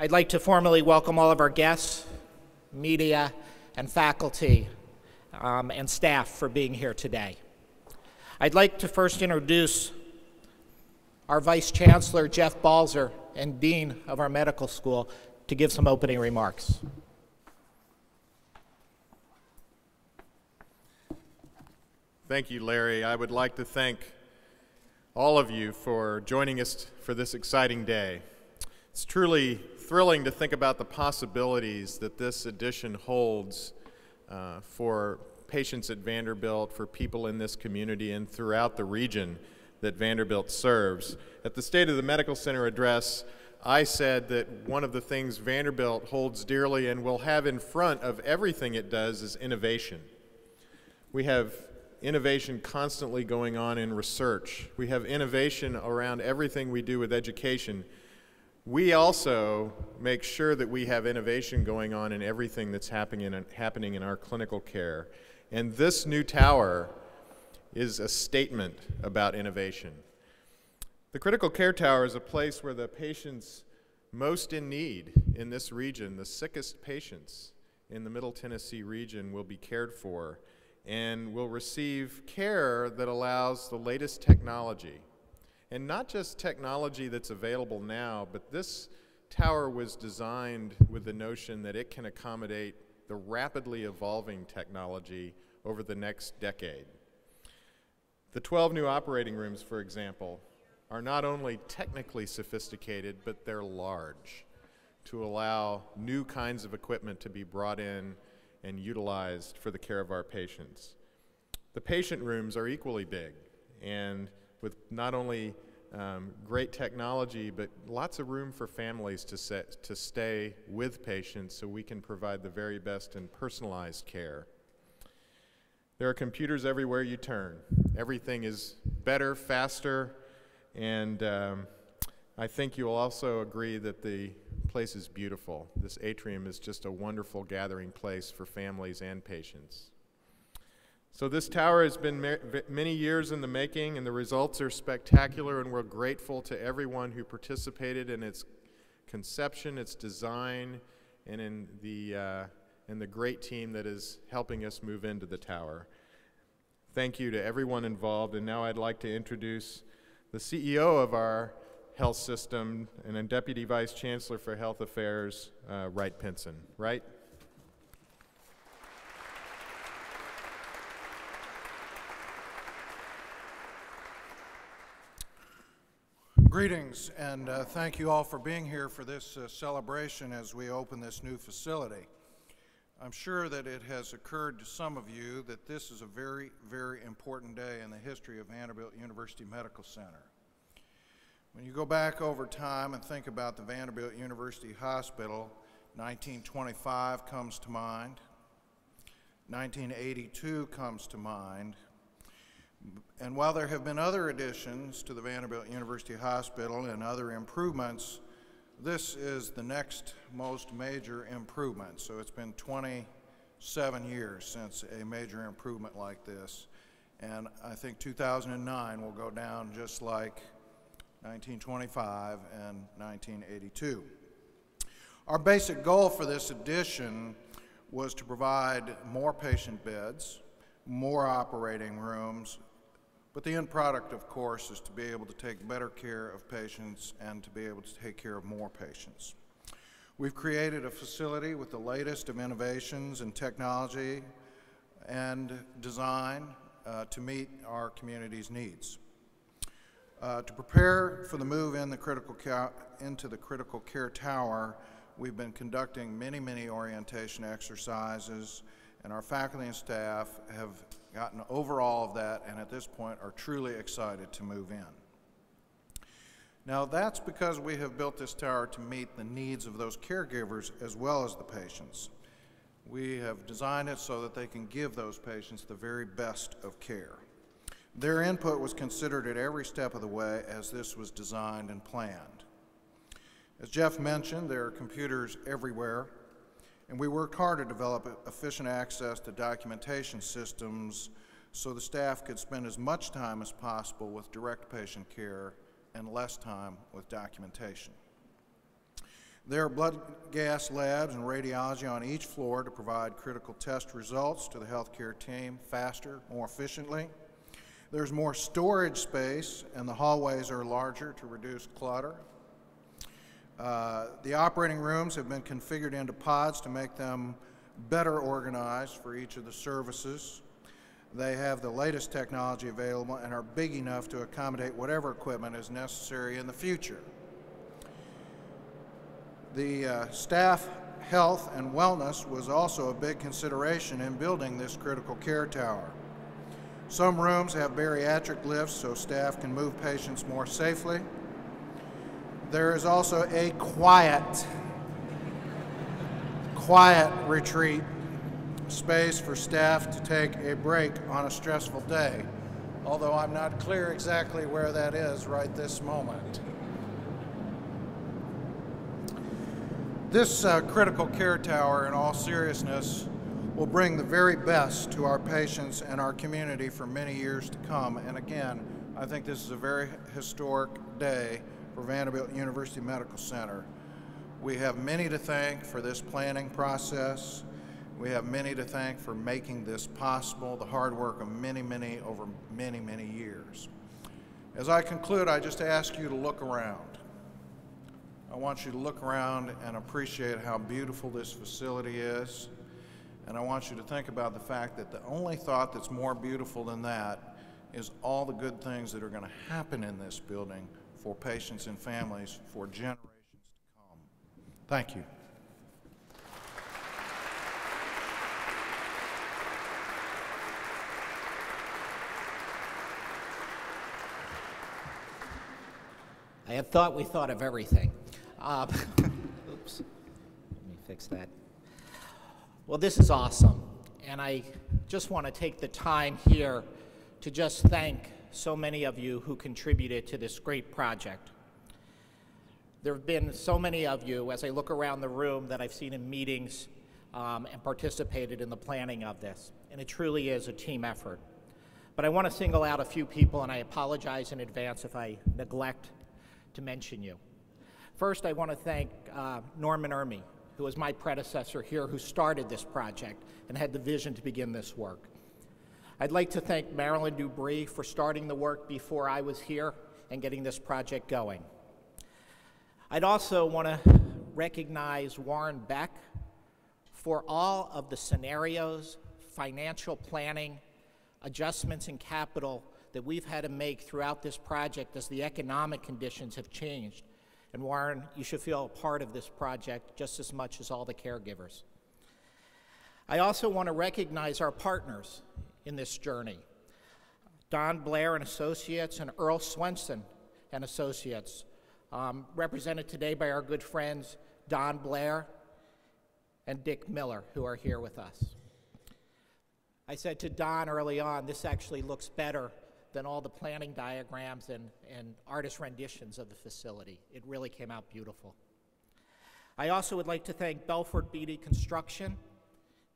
I'd like to formally welcome all of our guests, media, and faculty and staff for being here today. I'd like to first introduce our Vice Chancellor, Jeff Balzer, and Dean of our medical school to give some opening remarks. Thank you, Larry. I would like to thank all of you for joining us for this exciting day. It's truly thrilling to think about the possibilities that this edition holds for patients at Vanderbilt, for people in this community, and throughout the region that Vanderbilt serves. At the State of the Medical Center address, I said that one of the things Vanderbilt holds dearly and will have in front of everything it does is innovation. We have innovation constantly going on in research. We have innovation around everything we do with education. We also make sure that we have innovation going on in everything that's happening in our clinical care. And this new tower is a statement about innovation. The Critical Care Tower is a place where the patients most in need in this region, the sickest patients in the Middle Tennessee region, will be cared for and will receive care that allows the latest technology. And not just technology that's available now, but this tower was designed with the notion that it can accommodate the rapidly evolving technology over the next decade. The 12 new operating rooms, for example, are not only technically sophisticated, but they're large to allow new kinds of equipment to be brought in and utilized for the care of our patients. The patient rooms are equally big, and with not only great technology, but lots of room for families to stay with patients so we can provide the very best and personalized care. There are computers everywhere you turn. Everything is better, faster, and I think you will also agree that the place is beautiful. This atrium is just a wonderful gathering place for families and patients. So this tower has been many years in the making, and the results are spectacular, and we're grateful to everyone who participated in its conception, its design, and in the great team that is helping us move into the tower. Thank you to everyone involved, and now I'd like to introduce the CEO of our health system and a Deputy Vice Chancellor for Health Affairs, Wright Pinson. Wright? Greetings, and thank you all for being here for this celebration as we open this new facility. I'm sure that it has occurred to some of you that this is a very, very important day in the history of Vanderbilt University Medical Center. When you go back over time and think about the Vanderbilt University Hospital, 1925 comes to mind, 1982 comes to mind, and while there have been other additions to the Vanderbilt University Hospital and other improvements, this is the next most major improvement. So it's been 27 years since a major improvement like this. And I think 2009 will go down just like 1925 and 1982. Our basic goal for this addition was to provide more patient beds, more operating rooms, but the end product, of course, is to be able to take better care of patients and to be able to take care of more patients. We've created a facility with the latest of innovations in technology and design to meet our community's needs. To prepare for the move into the critical care tower, we've been conducting many orientation exercises, and our faculty and staff have gotten over all of that and at this point are truly excited to move in. Now that's because we have built this tower to meet the needs of those caregivers as well as the patients. We have designed it so that they can give those patients the very best of care. Their input was considered at every step of the way as this was designed and planned. As Jeff mentioned, there are computers everywhere, and we worked hard to develop efficient access to documentation systems so the staff could spend as much time as possible with direct patient care and less time with documentation. There are blood gas labs and radiology on each floor to provide critical test results to the healthcare team faster, more efficiently. There's more storage space, and the hallways are larger to reduce clutter. The operating rooms have been configured into pods to make them better organized for each of the services. They have the latest technology available and are big enough to accommodate whatever equipment is necessary in the future. The staff health and wellness was also a big consideration in building this critical care tower. Some rooms have bariatric lifts so staff can move patients more safely. There is also a quiet retreat space for staff to take a break on a stressful day, although I'm not clear exactly where that is right this moment. This critical care tower, in all seriousness, will bring the very best to our patients and our community for many years to come. And again, I think this is a very historic day for Vanderbilt University Medical Center. We have many to thank for this planning process. We have many to thank for making this possible, the hard work of over many years. As I conclude, I just ask you to look around. I want you to look around and appreciate how beautiful this facility is. And I want you to think about the fact that the only thought that's more beautiful than that is all the good things that are going to happen in this building for patients and families for generations to come. Thank you. I had thought we thought of everything. Oops, let me fix that. Well, this is awesome, and I just want to take the time here to just thank so many of you who contributed to this great project. There have been so many of you, as I look around the room, that I've seen in meetings and participated in the planning of this, and it truly is a team effort. But I want to single out a few people, and I apologize in advance if I neglect to mention you. First, I want to thank Norman Ermey, who was my predecessor here, who started this project and had the vision to begin this work. I'd like to thank Marilyn Dubree for starting the work before I was here and getting this project going. I'd also want to recognize Warren Beck for all of the scenarios, financial planning, adjustments in capital that we've had to make throughout this project as the economic conditions have changed. And Warren, you should feel a part of this project just as much as all the caregivers. I also want to recognize our partners in this journey. Don Blair and Associates and Earl Swenson and Associates, represented today by our good friends Don Blair and Dick Miller, who are here with us. I said to Don early on, this actually looks better than all the planning diagrams and artist renditions of the facility. It really came out beautiful. I also would like to thank Belford Beatty Construction,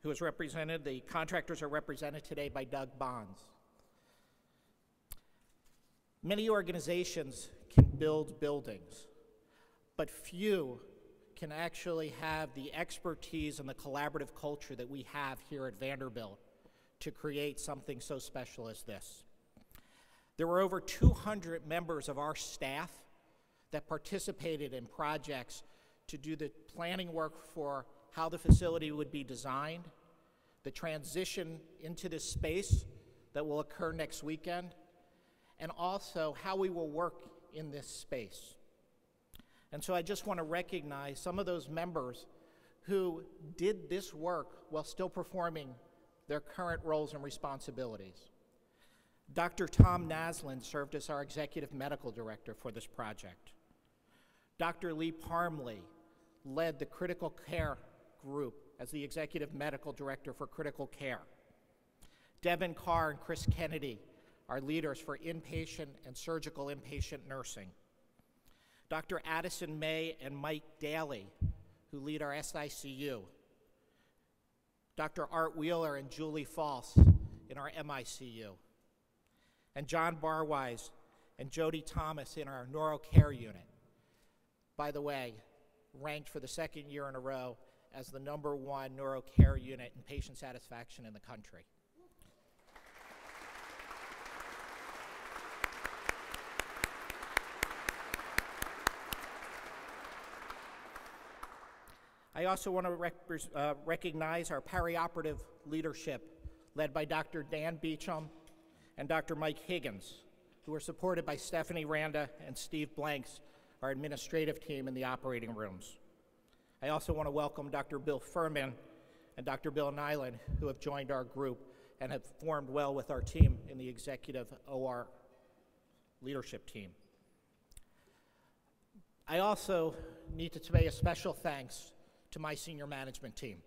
who is represented, the contractors are represented today by Doug Bonds. Many organizations can build buildings, but few can actually have the expertise and the collaborative culture that we have here at Vanderbilt to create something so special as this. There were over 200 members of our staff that participated in projects to do the planning work for how the facility would be designed, the transition into this space that will occur next weekend, and also how we will work in this space. And so I just want to recognize some of those members who did this work while still performing their current roles and responsibilities. Dr. Tom Naslin served as our executive medical director for this project. Dr. Lee Parmley led the critical care group as the executive medical director for critical care. Devin Carr and Chris Kennedy are leaders for inpatient and surgical inpatient nursing. Dr. Addison May and Mike Daly, who lead our SICU. Dr. Art Wheeler and Julie False in our MICU. And John Barwise and Jody Thomas in our neuro care unit. By the way, ranked for the second year in a row as the #1 neurocare unit in patient satisfaction in the country. I also want to recognize our perioperative leadership led by Dr. Dan Beecham and Dr. Mike Higgins, who are supported by Stephanie Randa and Steve Blanks, our administrative team in the operating rooms. I also want to welcome Dr. Bill Furman and Dr. Bill Nyland, who have joined our group and have formed well with our team in the executive OR leadership team. I also need to pay a special thanks to my senior management team.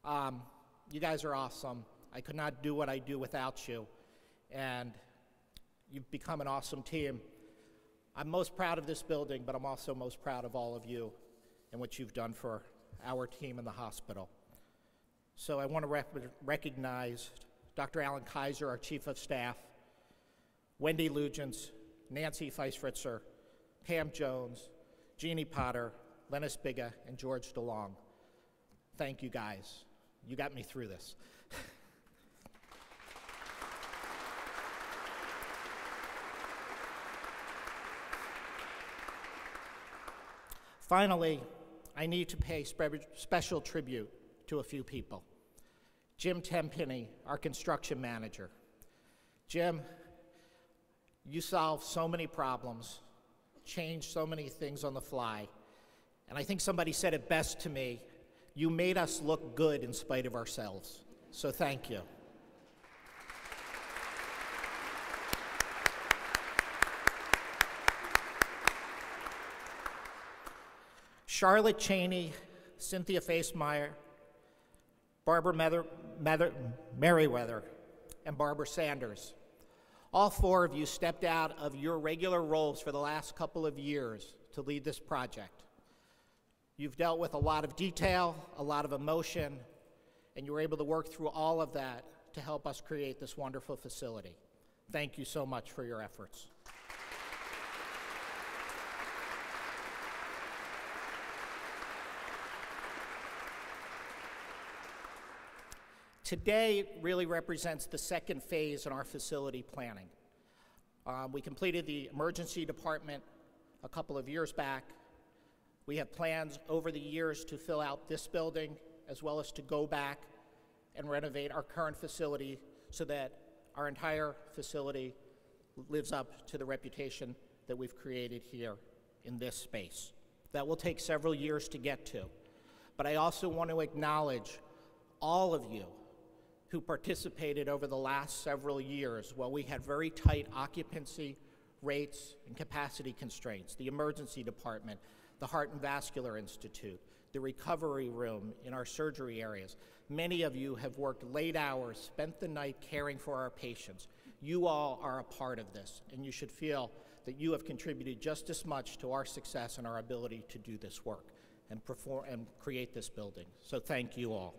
You guys are awesome. I could not do what I do without you, and you've become an awesome team. I'm most proud of this building, but I'm also most proud of all of you and what you've done for our team in the hospital. So I want to recognize Dr. Alan Kaiser, our Chief of Staff, Wendy Lugents, Nancy Feisfritzer, Pam Jones, Jeannie Potter, Lennis Bigga, and George DeLong. Thank you, guys. You got me through this. Finally, I need to pay special tribute to a few people. Jim Tenpenny, our construction manager. Jim, you solved so many problems, changed so many things on the fly, and I think somebody said it best to me, you made us look good in spite of ourselves. So thank you. Charlotte Cheney, Cynthia Facemeyer, Barbara Merriweather, and Barbara Sanders. All four of you stepped out of your regular roles for the last couple of years to lead this project. You've dealt with a lot of detail, a lot of emotion, and you were able to work through all of that to help us create this wonderful facility. Thank you so much for your efforts. Today really represents the second phase in our facility planning. We completed the emergency department a couple of years back. We have plans over the years to fill out this building, as well as to go back and renovate our current facility so that our entire facility lives up to the reputation that we've created here in this space. That will take several years to get to. But I also want to acknowledge all of you who participated over the last several years while we had very tight occupancy rates and capacity constraints. The emergency department, the Heart and Vascular Institute, the recovery room in our surgery areas. Many of you have worked late hours, spent the night caring for our patients. You all are a part of this, and you should feel that you have contributed just as much to our success and our ability to do this work and perform and create this building. So thank you all.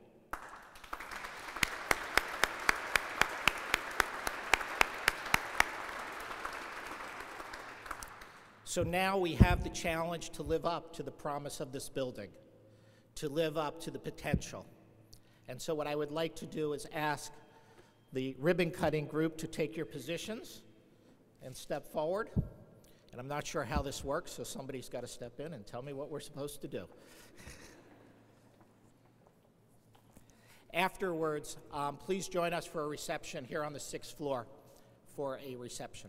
So now we have the challenge to live up to the promise of this building, to live up to the potential. And so what I would like to do is ask the ribbon cutting group to take your positions and step forward. And I'm not sure how this works, so somebody's got to step in and tell me what we're supposed to do. Afterwards, please join us for a reception here on the 6th floor for a reception.